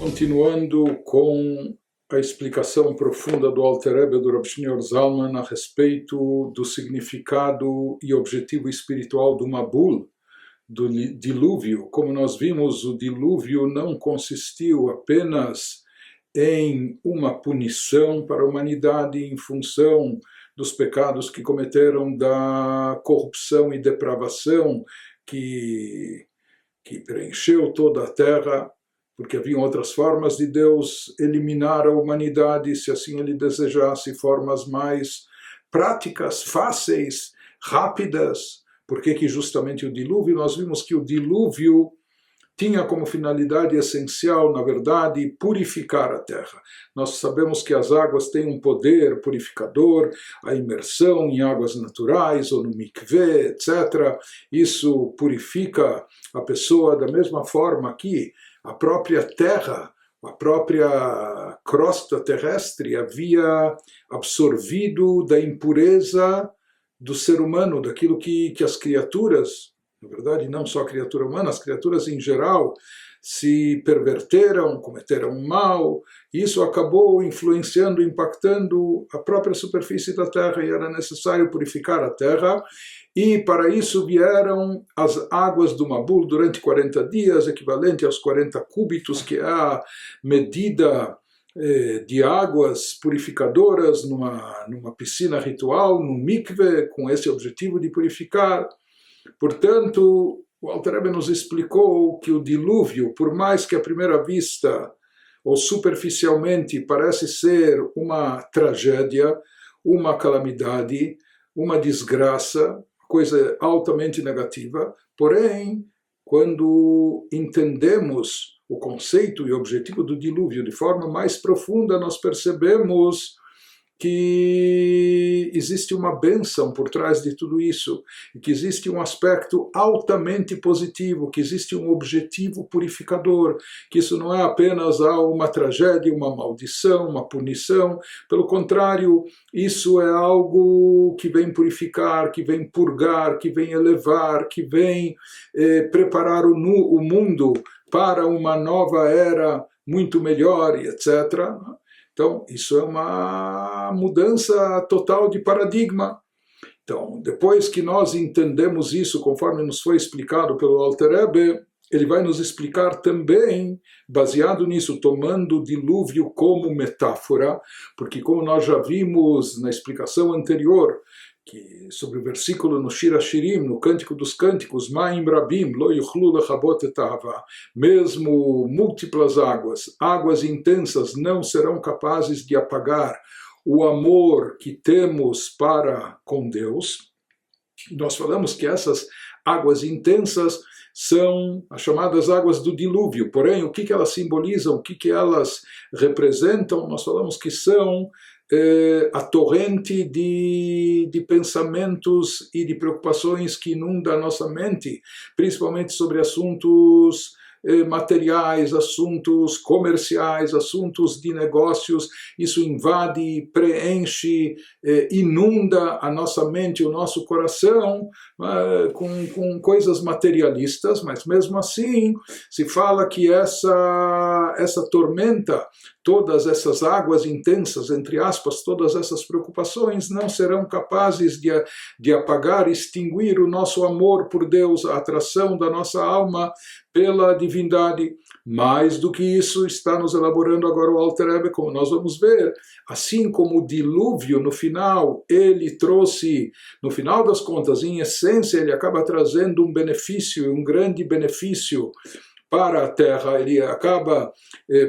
Continuando com a explicação profunda do Alter Rebbe do Rav Shneur Zalman a respeito do significado e objetivo espiritual do Mabul, do dilúvio. Como nós vimos, o dilúvio não consistiu apenas em uma punição para a humanidade em função dos pecados que cometeram, da corrupção e depravação que preencheu toda a terra, porque haviam outras formas de Deus eliminar a humanidade, se assim ele desejasse, formas mais práticas, fáceis, rápidas. Por que justamente o dilúvio? Nós vimos que o dilúvio tinha como finalidade essencial, na verdade, purificar a terra. Nós sabemos que as águas têm um poder purificador, a imersão em águas naturais ou no mikveh, etc. Isso purifica a pessoa da mesma forma que a própria terra, a própria crosta terrestre havia absorvido da impureza do ser humano, daquilo que as criaturas, na verdade não só a criatura humana, as criaturas em geral, se perverteram, cometeram mal, e isso acabou influenciando, impactando a própria superfície da terra, e era necessário purificar a terra, e para isso vieram as águas do Mabul durante 40 dias, equivalente aos 40 cúbitos, que é a medida de águas purificadoras numa piscina ritual, no mikveh, com esse objetivo de purificar. Portanto, o Alter Rebbe nos explicou que o dilúvio, por mais que à primeira vista ou superficialmente parece ser uma tragédia, uma calamidade, uma desgraça, coisa altamente negativa, porém, quando entendemos o conceito e o objetivo do dilúvio de forma mais profunda, nós percebemos que existe uma bênção por trás de tudo isso, que existe um aspecto altamente positivo, que existe um objetivo purificador, que isso não é apenas uma tragédia, uma maldição, uma punição, pelo contrário, isso é algo que vem purificar, que vem purgar, que vem elevar, que vem preparar o mundo para uma nova era muito melhor, etc. Então, isso é uma mudança total de paradigma. Então, depois que nós entendemos isso, conforme nos foi explicado pelo Alter Rebbe, ele vai nos explicar também, baseado nisso, tomando o dilúvio como metáfora, porque como nós já vimos na explicação anterior, que sobre o versículo no Shir HaShirim, no Cântico dos Cânticos, Ma'im Rabim, Lo Yuchlu Lechabot et Ahava, mesmo múltiplas águas intensas não serão capazes de apagar o amor que temos para com Deus. Nós falamos que essas águas intensas são as chamadas águas do dilúvio, porém, o que elas simbolizam, o que elas representam, nós falamos que são a torrente de pensamentos e de preocupações que inunda a nossa mente, principalmente sobre assuntos materiais, assuntos comerciais, assuntos de negócios. Isso invade, preenche, inunda a nossa mente, o nosso coração com coisas materialistas, mas mesmo assim se fala que essa tormenta, todas essas águas intensas, entre aspas, todas essas preocupações não serão capazes de apagar, extinguir o nosso amor por Deus, a atração da nossa alma pela divindade. Mais do que isso, está nos elaborando agora o Alter Rebbe, como nós vamos ver. Assim como o dilúvio, no final, ele trouxe, no final das contas, em essência, ele acaba trazendo um benefício, um grande benefício para a terra, ele acaba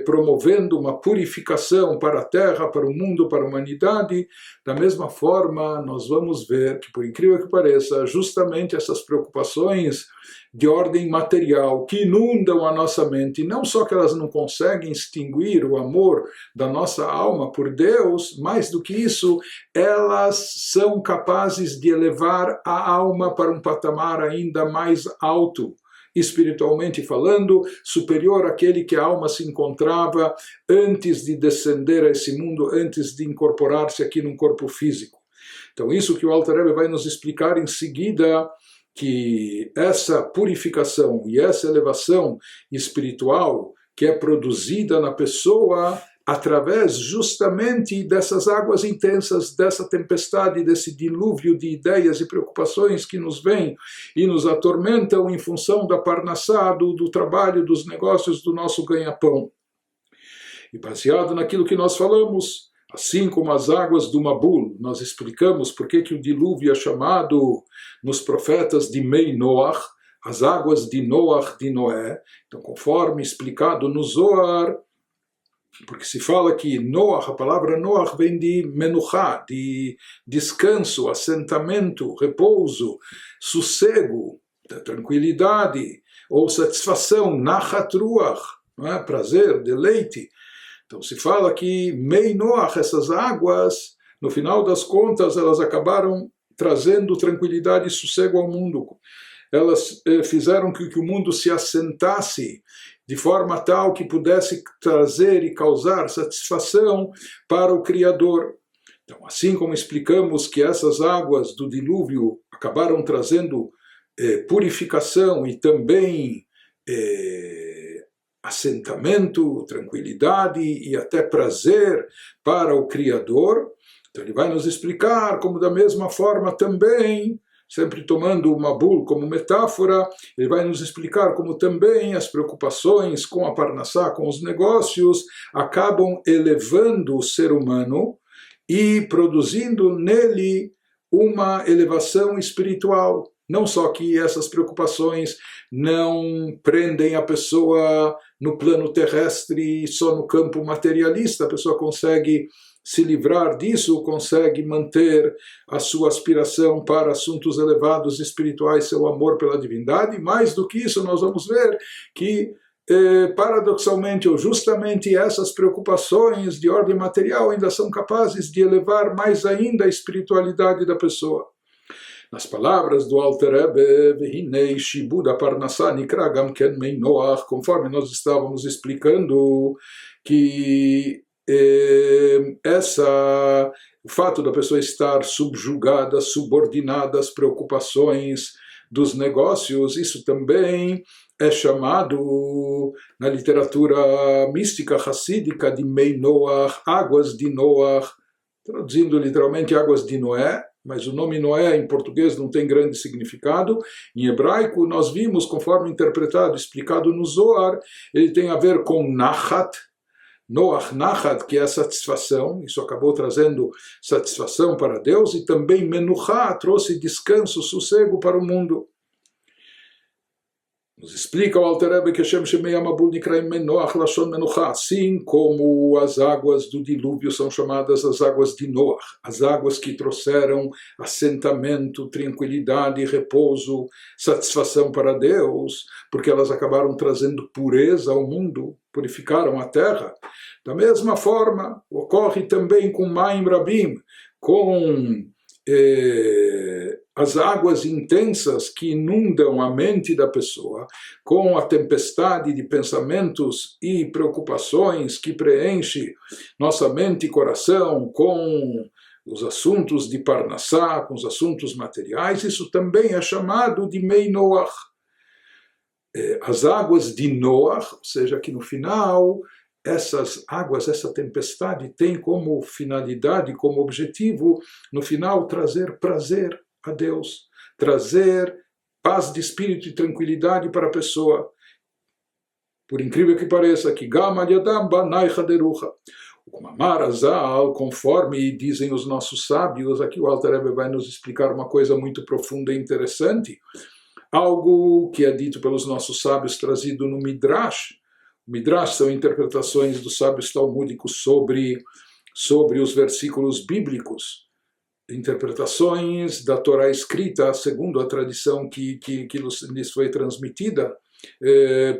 promovendo uma purificação para a terra, para o mundo, para a humanidade. Da mesma forma, nós vamos ver que, por incrível que pareça, justamente essas preocupações de ordem material que inundam a nossa mente, não só que elas não conseguem extinguir o amor da nossa alma por Deus, mais do que isso, elas são capazes de elevar a alma para um patamar ainda mais alto, espiritualmente falando, superior àquele que a alma se encontrava antes de descender a esse mundo, antes de incorporar-se aqui num corpo físico. Então isso que o Alter Rebbe vai nos explicar em seguida, que essa purificação e essa elevação espiritual que é produzida na pessoa através justamente dessas águas intensas, dessa tempestade, desse dilúvio de ideias e preocupações que nos vêm e nos atormentam em função da parnassá, do trabalho, dos negócios, do nosso ganha-pão. E baseado naquilo que nós falamos, assim como as águas do Mabul, nós explicamos por que o dilúvio é chamado nos profetas de Mei Noach, as águas de Noach, de Noé. Então, conforme explicado no Zohar, porque se fala que Noach, a palavra Noach vem de menuchá, de descanso, assentamento, repouso, sossego, tranquilidade, ou satisfação, nachat ruach, não é? Prazer, deleite. Então se fala que Mei Noach, essas águas, no final das contas, elas acabaram trazendo tranquilidade e sossego ao mundo. Elas fizeram que o mundo se assentasse de forma tal que pudesse trazer e causar satisfação para o Criador. Então, assim como explicamos que essas águas do dilúvio acabaram trazendo purificação e também assentamento, tranquilidade e até prazer para o Criador, então ele vai nos explicar como da mesma forma também, sempre tomando o Mabul como metáfora, ele vai nos explicar como também as preocupações com a parnassá, com os negócios, acabam elevando o ser humano e produzindo nele uma elevação espiritual. Não só que essas preocupações não prendem a pessoa no plano terrestre, só no campo materialista, a pessoa consegue se livrar disso, consegue manter a sua aspiração para assuntos elevados espirituais, seu amor pela divindade. Mais do que isso, nós vamos ver que, paradoxalmente ou justamente, essas preocupações de ordem material ainda são capazes de elevar mais ainda a espiritualidade da pessoa. Nas palavras do Alter Rebbe, Vehinei Shibud Parnassá Nikra Gam Ken Mei Noach, conforme nós estávamos explicando, que o fato da pessoa estar subjugada, subordinada às preocupações dos negócios, isso também é chamado na literatura mística hassídica de Mei Noach, águas de Noach, traduzindo literalmente águas de Noé, mas o nome Noé em português não tem grande significado. Em hebraico nós vimos, conforme interpretado, explicado no Zohar, ele tem a ver com Nachat, Noach Nachat, que é a satisfação, isso acabou trazendo satisfação para Deus, e também Menuchá trouxe descanso, sossego para o mundo. Nos explica o Alter Rebbe que Hashem Shemei Amabul Nikraim Menoach Lashon Menuchá, assim como as águas do dilúvio são chamadas as águas de Noach, as águas que trouxeram assentamento, tranquilidade, repouso, satisfação para Deus, porque elas acabaram trazendo pureza ao mundo, purificaram a terra. Da mesma forma, ocorre também com Maim Rabim, com as águas intensas que inundam a mente da pessoa, com a tempestade de pensamentos e preocupações que preenche nossa mente e coração, com os assuntos de Parnassá, com os assuntos materiais, isso também é chamado de Mei Noach. As águas de Noach, ou seja, que no final essas águas, essa tempestade tem como finalidade, como objetivo, no final trazer prazer a Deus, trazer paz de espírito e tranquilidade para a pessoa. Por incrível que pareça, que Gam Al-Yadam Banai Chaderucha. O Mamar Azal, conforme dizem os nossos sábios, aqui o Alter Rebbe vai nos explicar uma coisa muito profunda e interessante, algo que é dito pelos nossos sábios, trazido no Midrash. Midrash são interpretações dos sábios talmúdicos sobre os versículos bíblicos, interpretações da Torá escrita, segundo a tradição que lhes foi transmitida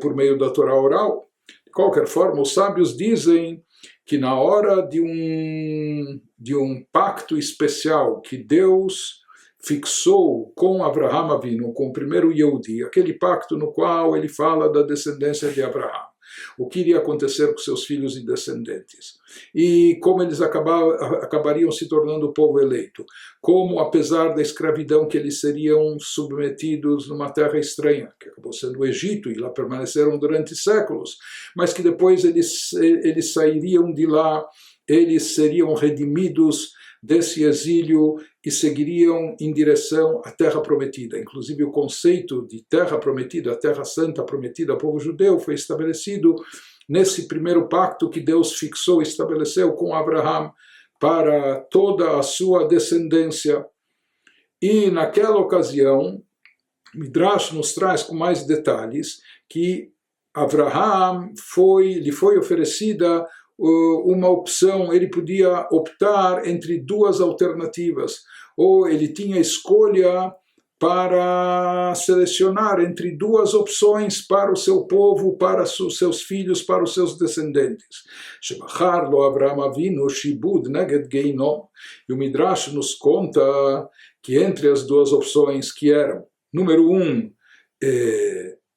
por meio da Torá oral. De qualquer forma, os sábios dizem que na hora de um pacto especial que Deus fixou com Abraham Avinu, com o primeiro Yehudi, aquele pacto no qual ele fala da descendência de Abraham. o que iria acontecer com seus filhos e descendentes, e como eles acabariam se tornando o povo eleito, como apesar da escravidão que eles seriam submetidos numa terra estranha, que acabou sendo o Egito, e lá permaneceram durante séculos, mas que depois eles sairiam de lá, eles seriam redimidos desse exílio e seguiriam em direção à Terra Prometida. Inclusive o conceito de Terra Prometida, a Terra Santa Prometida ao povo judeu foi estabelecido nesse primeiro pacto que Deus fixou, estabeleceu com Abraham para toda a sua descendência. E naquela ocasião, Midrash nos traz com mais detalhes que Abraham lhe foi oferecida uma opção, ele podia optar entre duas alternativas, ou ele tinha escolha para selecionar entre duas opções para o seu povo, para os seus filhos, para os seus descendentes. Shebachar lo Avraham Avinu shibud neged geinom. E o Midrash nos conta que entre as duas opções que eram, número 1,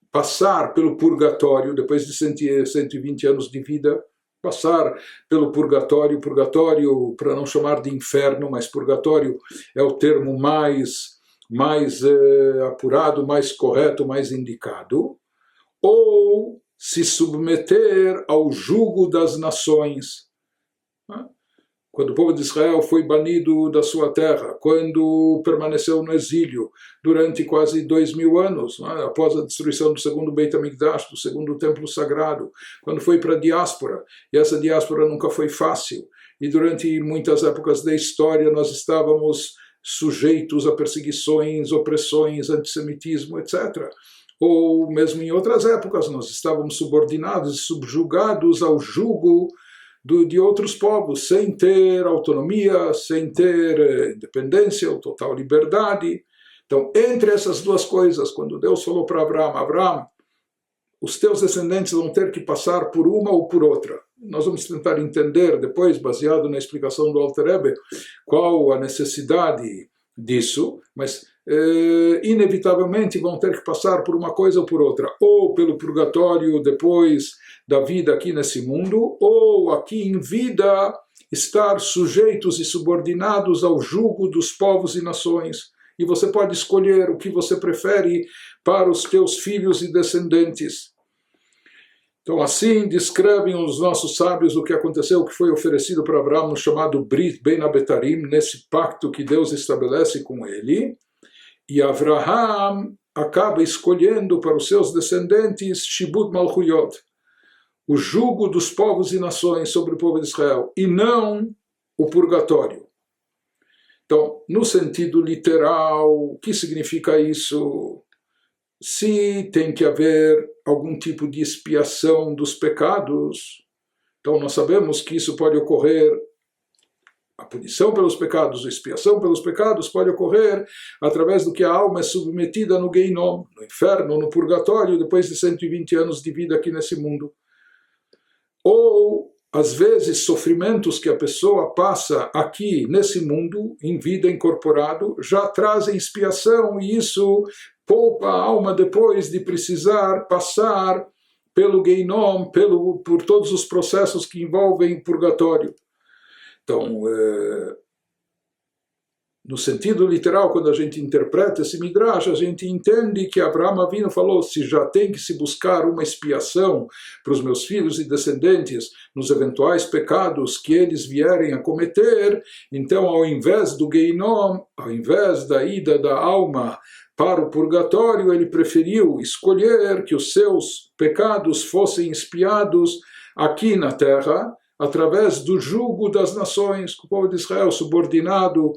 passar pelo purgatório, depois de 120 anos de vida, passar pelo purgatório, para não chamar de inferno, mas purgatório é o termo mais apurado, mais correto, mais indicado, ou se submeter ao jugo das nações. Quando o povo de Israel foi banido da sua terra, quando permaneceu no exílio durante quase 2000 anos, após a destruição do segundo Beit HaMikdash, do segundo templo sagrado, quando foi para a diáspora, e essa diáspora nunca foi fácil, e durante muitas épocas da história nós estávamos sujeitos a perseguições, opressões, antissemitismo, etc. Ou mesmo em outras épocas nós estávamos subordinados e subjugados ao jugo de outros povos, sem ter autonomia, sem ter independência ou total liberdade. Então, entre essas duas coisas, quando Deus falou para Abraão, os teus descendentes vão ter que passar por uma ou por outra. Nós vamos tentar entender depois, baseado na explicação do Alter Rebbe, qual a necessidade disso, mas inevitavelmente vão ter que passar por uma coisa ou por outra, ou pelo purgatório depois da vida aqui nesse mundo, ou aqui em vida estar sujeitos e subordinados ao jugo dos povos e nações. E você pode escolher o que você prefere para os teus filhos e descendentes. Então assim descrevem os nossos sábios o que aconteceu, o que foi oferecido para Abraão no chamado Brit Ben Abetarim, nesse pacto que Deus estabelece com ele, e Abraham acaba escolhendo para os seus descendentes Shibud Malchuyot, o jugo dos povos e nações sobre o povo de Israel, e não o purgatório. Então, no sentido literal, o que significa isso? Se tem que haver algum tipo de expiação dos pecados, então nós sabemos que isso pode ocorrer, a punição pelos pecados, a expiação pelos pecados pode ocorrer através do que a alma é submetida no Geinom, no inferno, no purgatório, depois de 120 anos de vida aqui nesse mundo. Ou, às vezes, sofrimentos que a pessoa passa aqui nesse mundo, em vida incorporado, já trazem expiação, e isso poupa a alma depois de precisar passar pelo Geinom, por todos os processos que envolvem o purgatório. Então, no sentido literal, quando a gente interpreta esse Midrash, a gente entende que Abraham Avinu falou: se já tem que se buscar uma expiação para os meus filhos e descendentes nos eventuais pecados que eles vierem a cometer, então ao invés do Geinom, ao invés da ida da alma para o purgatório, ele preferiu escolher que os seus pecados fossem expiados aqui na terra, através do jugo das nações, o povo de Israel subordinado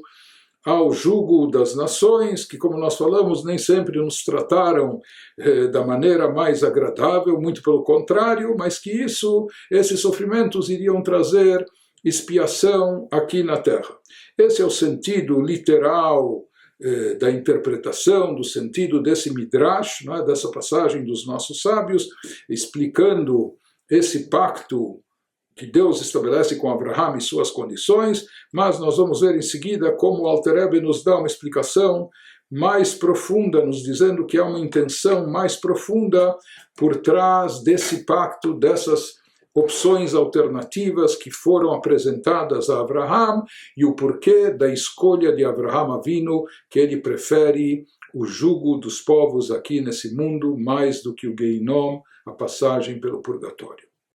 ao jugo das nações, que, como nós falamos, nem sempre nos trataram da maneira mais agradável, muito pelo contrário, mas que esses sofrimentos iriam trazer expiação aqui na terra. Esse é o sentido literal da interpretação, do sentido desse Midrash, né, dessa passagem dos nossos sábios, explicando esse pacto que Deus estabelece com Abraham e suas condições, mas nós vamos ver em seguida como o Alter Rebbe nos dá uma explicação mais profunda, nos dizendo que há uma intenção mais profunda por trás desse pacto, dessas opções alternativas que foram apresentadas a Abraham e o porquê da escolha de Abraham Avinu, que ele prefere o jugo dos povos aqui nesse mundo mais do que o Geinom, a passagem pelo purgatório.